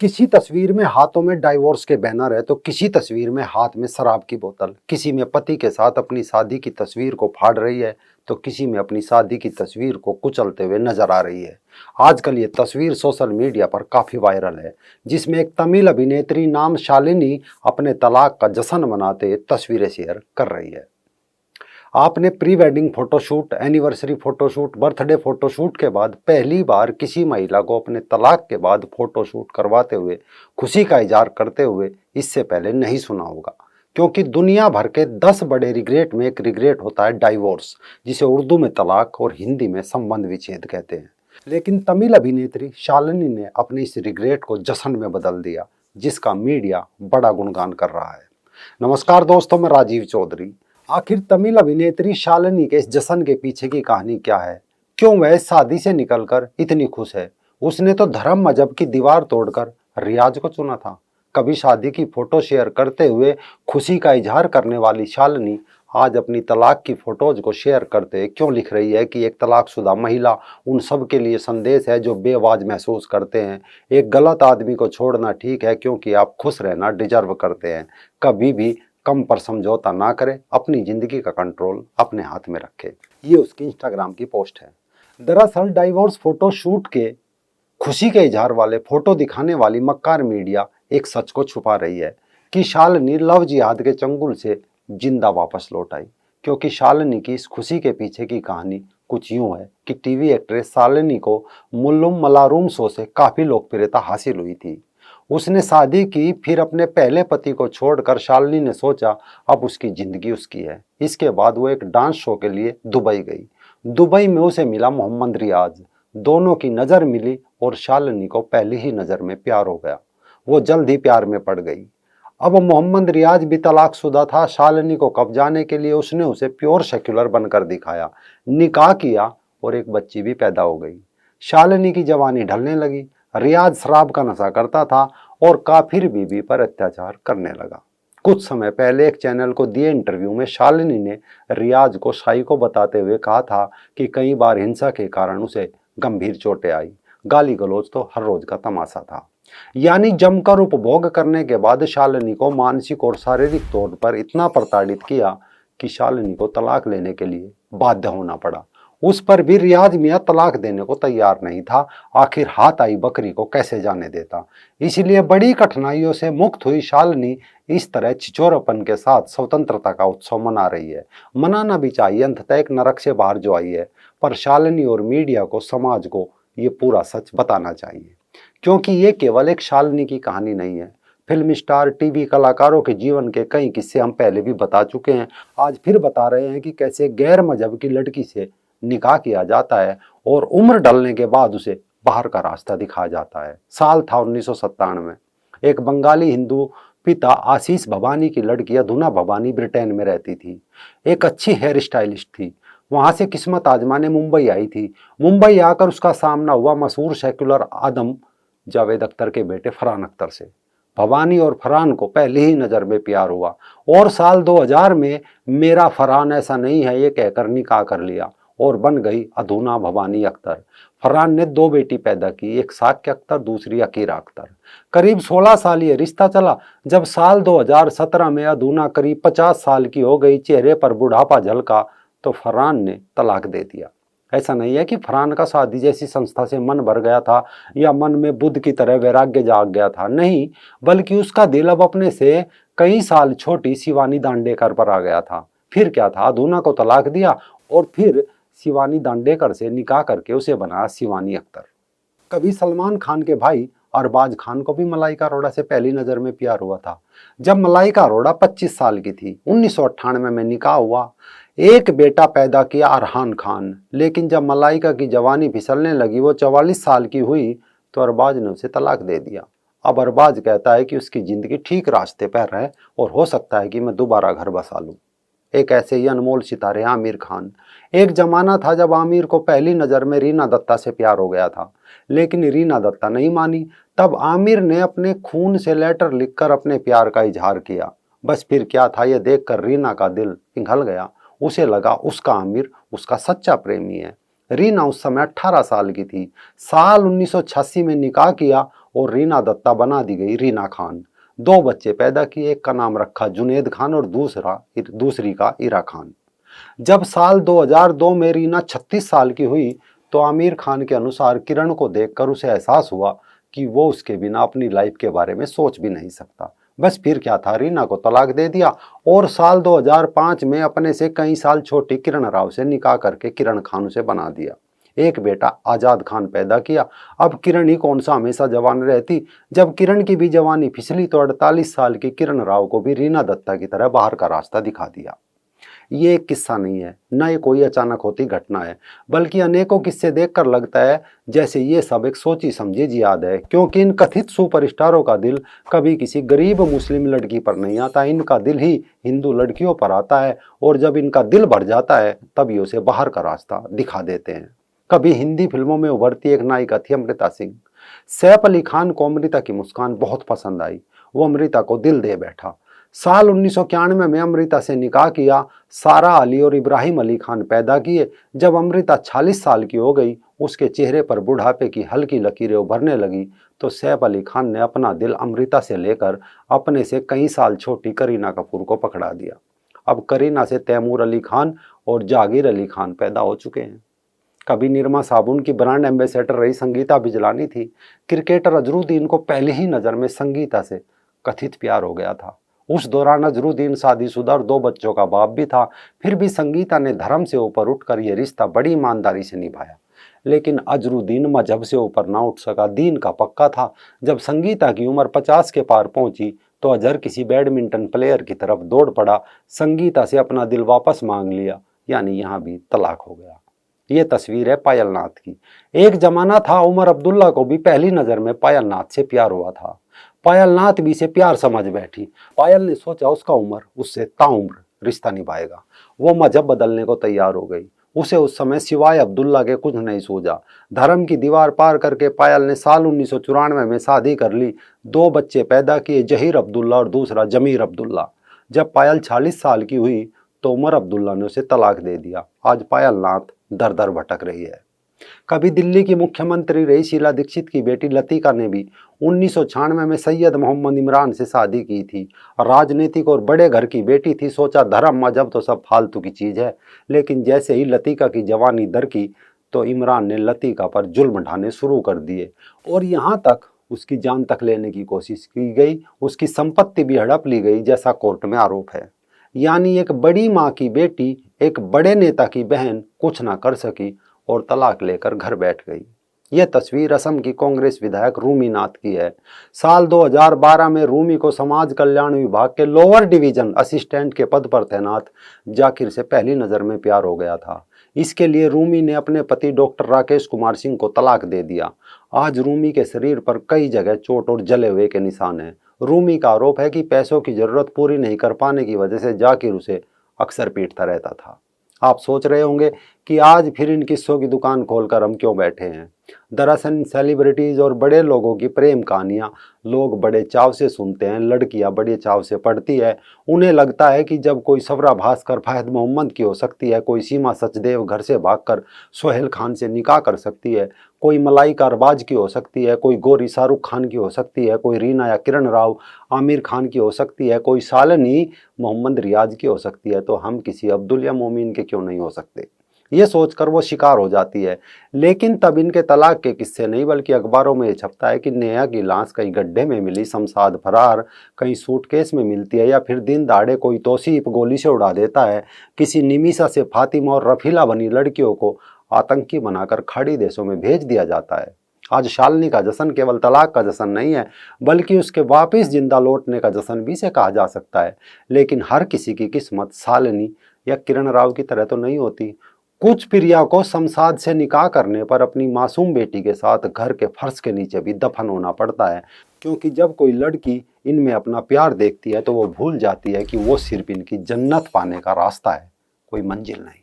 किसी तस्वीर में हाथों में डाइवोर्स के बैनर है तो किसी तस्वीर में हाथ में शराब की बोतल। किसी में पति के साथ अपनी शादी की तस्वीर को फाड़ रही है तो किसी में अपनी शादी की तस्वीर को कुचलते हुए नजर आ रही है। आजकल ये तस्वीर सोशल मीडिया पर काफी वायरल है, जिसमें एक तमिल अभिनेत्री नाम शालिनी अपने तलाक का जश्न मनाते तस्वीरें शेयर कर रही है। आपने pre wedding photoshoot, anniversary photoshoot, birthday photoshoot के बाद पहली बार किसी महिला को अपने तलाक के बाद फोटोशूट करवाते हुए खुशी का इजहार करते हुए इससे पहले नहीं सुना होगा, क्योंकि दुनिया भर के 10 बड़े रिग्रेट में एक रिग्रेट होता है डाइवोर्स, जिसे उर्दू में तलाक और हिंदी में संबंध विच्छेद कहते हैं। लेकिन तमिल अभिनेत्री शालिनी ने अपने इस रिग्रेट को जश्न में बदल दिया, जिसका मीडिया बड़ा गुणगान कर रहा है। नमस्कार दोस्तों, मैं राजीव चौधरी। आखिर तमिल अभिनेत्री शालिनी के इस जश्न के पीछे की कहानी क्या है? क्यों वह शादी से निकलकर इतनी खुश है? उसने तो धर्म मजहब की दीवार तोड़कर रियाज को चुना था। कभी शादी की फोटो शेयर करते हुए खुशी का इजहार करने वाली शालिनी आज अपनी तलाक की फोटोज को शेयर करते क्यों लिख रही है कि एक तलाकशुदा महिला उन सब के लिए संदेश है जो बेवाज महसूस करते हैं। एक गलत आदमी को छोड़ना ठीक है क्योंकि आप खुश रहना डिजर्व करते हैं। कभी भी कम पर समझौता ना करें, अपनी जिंदगी का कंट्रोल अपने हाथ में रखें। ये उसकी इंस्टाग्राम की पोस्ट है। दरअसल डाइवोर्स फोटो शूट के खुशी के इजहार वाले फोटो दिखाने वाली मक्कार मीडिया एक सच को छुपा रही है कि शालिनी लव जिहाद के चंगुल से जिंदा वापस लौट आई। क्योंकि शालिनी की इस खुशी के पीछे की कहानी कुछ यूं है कि टीवी एक्ट्रेस शालिनी को मुल्लुम मलारूम शो से काफी लोकप्रियता हासिल हुई थी। उसने शादी की, फिर अपने पहले पति को छोड़कर शालिनी ने सोचा अब उसकी जिंदगी उसकी है। इसके बाद वो एक डांस शो के लिए दुबई गई। दुबई में उसे मिला मोहम्मद रियाज। दोनों की नज़र मिली और शालिनी को पहली ही नज़र में प्यार हो गया। वो जल्द ही प्यार में पड़ गई। अब मोहम्मद रियाज भी तलाकशुदा था। शालिनी को कब्जाने के लिए उसने उसे प्योर सेक्युलर बनकर दिखाया, निकाह किया और एक बच्ची भी पैदा हो गई। शालिनी की जवानी ढलने लगी। रियाज शराब का नशा करता था और काफिर बीवी पर अत्याचार करने लगा। कुछ समय पहले एक चैनल को दिए इंटरव्यू में शालिनी ने रियाज को साइको बताते हुए कहा था कि कई बार हिंसा के कारण उसे गंभीर चोटें आई। गाली गलौज तो हर रोज का तमाशा था। यानी जमकर उपभोग करने के बाद शालिनी को मानसिक और शारीरिक तौर पर इतना प्रताड़ित किया कि शालिनी को तलाक लेने के लिए बाध्य होना पड़ा। उस पर भी रियाज मियां तलाक देने को तैयार नहीं था। आखिर हाथ आई बकरी को कैसे जाने देता। इसलिए बड़ी कठिनाइयों से मुक्त हुई शालिनी इस तरह छिछोरेपन के साथ स्वतंत्रता का उत्सव मना रही है। मनाना भी चाहिए, अंततः एक नरक से बाहर जो आई है। पर शालिनी और मीडिया को, समाज को ये पूरा सच बताना चाहिए, क्योंकि ये केवल एक शालिनी की कहानी नहीं है। फिल्म स्टार, टीवी कलाकारों के जीवन के कई किस्से हम पहले भी बता चुके हैं। आज फिर बता रहे हैं कि कैसे गैर मजहब की लड़की से निकाह किया जाता है और उम्र ढलने के बाद उसे बाहर का रास्ता दिखाया जाता है। साल था 1997। एक बंगाली हिंदू पिता आशीष भवानी की लड़की अधुना भवानी ब्रिटेन में रहती थी। एक अच्छी हेयर स्टाइलिस्ट थी। वहां से किस्मत आजमाने मुंबई आई थी। मुंबई आकर उसका सामना हुआ मशहूर सेक्युलर आदम जावेद अख्तर के बेटे फरहान अख्तर से। भवानी और फरहान को पहली ही नज़र में प्यार हुआ और साल 2000 में मेरा फरहान ऐसा नहीं है ये कहकर निकाह कर लिया और बन गई अधूना भवानी अख्तर। फरहान ने 2 बेटी पैदा की, एक साक्य अख्तर, दूसरी अकीरा अख्तर। करीब 16 साल ये रिश्ता चला। जब साल 2017 में अधूना करीब 50 साल की हो गई, चेहरे पर बुढ़ापा झलका, तो फरहान ने तलाक दे दिया। ऐसा नहीं है कि फरहान का शादी जैसी संस्था से मन भर गया था या मन में बुद्ध की तरह वैराग्य जाग गया था, नहीं, बल्कि उसका दिल अब अपने से कई साल छोटी शिवानी दांडेकर पर आ गया था। फिर क्या था, अधूना को तलाक दिया और फिर शिवानी दांडेकर से निकाह करके उसे बनाया शिवानी अख्तर। कभी सलमान खान के भाई अरबाज खान को भी मलाइका अरोड़ा से पहली नजर में प्यार हुआ था। जब मलाइका अरोड़ा 25 साल की थी, 1998 में निकाह हुआ, एक बेटा पैदा किया अरहान खान। लेकिन जब मलाइका की जवानी फिसलने लगी, वो 44 साल की हुई, तो अरबाज ने उसे तलाक दे दिया। अब अरबाज कहता है कि उसकी जिंदगी ठीक रास्ते पर है और हो सकता है कि मैं दोबारा घर बसा लूं। एक ऐसे ही अनमोल सितारे आमिर खान। एक जमाना था जब आमिर को पहली नज़र में रीना दत्ता से प्यार हो गया था, लेकिन रीना दत्ता नहीं मानी। तब आमिर ने अपने खून से लेटर लिखकर अपने प्यार का इजहार किया। बस फिर क्या था, यह देखकर रीना का दिल पिघल गया। उसे लगा उसका आमिर उसका सच्चा प्रेमी है। रीना उस समय 18 साल की थी। साल 1986 में निकाह किया और रीना दत्ता बना दी गई रीना खान। 2 बच्चे पैदा किए, एक का नाम रखा जुनेद खान और दूसरी का इरा खान। जब साल 2002 में रीना 36 साल की हुई तो आमिर खान के अनुसार किरण को देखकर उसे एहसास हुआ कि वो उसके बिना अपनी लाइफ के बारे में सोच भी नहीं सकता। बस फिर क्या था, रीना को तलाक दे दिया और साल 2005 में अपने से कई साल छोटी किरण राव से निकाह करके किरण खान उसे बना दिया। एक बेटा आजाद खान पैदा किया। अब किरण ही कौन सा हमेशा जवान रहती। जब किरण की भी जवानी फिसली तो 48 साल की किरण राव को भी रीना दत्ता की तरह बाहर का रास्ता दिखा दिया। ये एक किस्सा नहीं है, न ये कोई अचानक होती घटना है, बल्कि अनेकों किस्से देखकर लगता है जैसे ये सब एक सोची समझी जिहाद है। क्योंकि इन कथित सुपरस्टारों का दिल कभी किसी गरीब मुस्लिम लड़की पर नहीं आता, इनका दिल ही हिंदू लड़कियों पर आता है। और जब इनका दिल भर जाता है तभी उसे बाहर का रास्ता दिखा देते हैं। कभी हिंदी फिल्मों में उभरती एक नायिका थी अमृता सिंह। सैफ अली खान को अमृता की मुस्कान बहुत पसंद आई, वो अमृता को दिल दे बैठा। साल 1991 में अमृता से निकाह किया, सारा अली और इब्राहिम अली खान पैदा किए। जब अमृता 40 साल की हो गई, उसके चेहरे पर बुढ़ापे की हल्की लकीरें उभरने लगी तो सैफ अली खान ने अपना दिल अमृता से लेकर अपने से कई साल छोटी करीना कपूर को पकड़ा दिया। अब करीना से तैमूर अली खान और जागीर अली खान पैदा हो चुके हैं। कभी निरमा साबुन की ब्रांड एम्बेसडर रही संगीता बिजलानी थी। क्रिकेटर अजरुद्दीन को पहली ही नज़र में संगीता से कथित प्यार हो गया था। उस दौरान अजरुद्दीन शादीशुदा और 2 बच्चों का बाप भी था। फिर भी संगीता ने धर्म से ऊपर उठकर यह रिश्ता बड़ी ईमानदारी से निभाया। लेकिन अजरुद्दीन मजहब से ऊपर ना उठ सका, दीन का पक्का था। जब संगीता की उम्र 50 के पार पहुंची तो अजहर किसी बैडमिंटन प्लेयर की तरफ दौड़ पड़ा, संगीता से अपना दिल वापस मांग लिया, यानी यहाँ भी तलाक हो गया। ये तस्वीर है पायल नाथ की। एक जमाना था उमर अब्दुल्ला को भी पहली नज़र में पायल नाथ से प्यार हुआ था। पायल नाथ भी इसे प्यार समझ बैठी। पायल ने सोचा उसका उमर उससे ताउम्र रिश्ता निभाएगा। वो मजहब बदलने को तैयार हो गई। उसे उस समय सिवाय अब्दुल्ला के कुछ नहीं सूझा। धर्म की दीवार पार करके पायल ने साल 1994 में शादी कर ली। 2 बच्चे पैदा किए, जहीर अब्दुल्ला और दूसरा जमीर अब्दुल्ला। जब पायल 40 साल की हुई तो उमर अब्दुल्ला ने उसे तलाक दे दिया। आज पायल नाथ दर दर भटक रही है। कभी दिल्ली की मुख्यमंत्री रही शीला दीक्षित की बेटी लतिका ने भी 1996 में सैयद मोहम्मद इमरान से शादी की थी। राजनीतिक और बड़े घर की बेटी थी, सोचा धर्म मजहब तो सब फालतू की चीज़ है। लेकिन जैसे ही लतिका की जवानी दरकी तो इमरान ने लतिका पर जुल्म ढाने शुरू कर दिए और यहाँ तक उसकी जान तक लेने की कोशिश की गई। उसकी संपत्ति भी हड़प ली गई, जैसा कोर्ट में आरोप है। यानी एक बड़ी माँ की बेटी एक बड़े नेता की बहन कुछ ना कर सकी और तलाक लेकर घर बैठ गई। यह तस्वीर असम की कांग्रेस विधायक रूमी नाथ की है। साल 2012 में रूमी को समाज कल्याण विभाग के लोअर डिवीजन असिस्टेंट के पद पर तैनात जाकिर से पहली नज़र में प्यार हो गया था। इसके लिए रूमी ने अपने पति डॉक्टर राकेश कुमार सिंह को तलाक दे दिया। आज रूमी के शरीर पर कई जगह चोट और जले हुए के निशान हैं। रूमी का आरोप है कि पैसों की जरूरत पूरी नहीं कर पाने की वजह से जाकिर उसे अक्सर पीटता रहता था। आप सोच रहे होंगे कि आज फिर इन किस्सों की दुकान खोलकर हम क्यों बैठे हैं। दरअसल सेलिब्रिटीज और बड़े लोगों की प्रेम कहानियां लोग बड़े चाव से सुनते हैं, लड़कियां बड़े चाव से पढ़ती है। उन्हें लगता है कि जब कोई सवरा भास्कर फहद मोहम्मद की हो सकती है, कोई सीमा सचदेव घर से भागकर सोहेल खान से निकाह कर सकती है, कोई मलाइका अरबाज की हो सकती है, कोई गोरी शाहरुख खान की हो सकती है, कोई रीना या किरण राव आमिर खान की हो सकती है, कोई शालिनी मोहम्मद रियाज की हो सकती है, तो हम किसी अब्दुल या मोमिन के क्यों नहीं हो सकते। ये सोचकर वो शिकार हो जाती है। लेकिन तब इनके तलाक के किस्से नहीं, बल्कि अखबारों में ये छपता है कि नेहा की लाश कहीं गड्ढे में मिली, शमशाद फरार, कहीं सूटकेस में मिलती है, या फिर दिन दहाड़े कोई तौसीफ गोली से उड़ा देता है। किसी निमिषा से फातिमा और रफीला बनी लड़कियों को आतंकी बनाकर खाड़ी देशों में भेज दिया जाता है। आज शालिनी का जश्न केवल तलाक का जश्न नहीं है, बल्कि उसके वापस जिंदा लौटने का जश्न भी इसे कहा जा सकता है। लेकिन हर किसी की किस्मत शालिनी या किरण राव की तरह तो नहीं होती। कुछ प्रिया को शमशाद से निकाह करने पर अपनी मासूम बेटी के साथ घर के फर्श के नीचे भी दफन होना पड़ता है, क्योंकि जब कोई लड़की इनमें अपना प्यार देखती है तो वो भूल जाती है कि वो सिर्फ इनकी जन्नत पाने का रास्ता है, कोई मंजिल नहीं।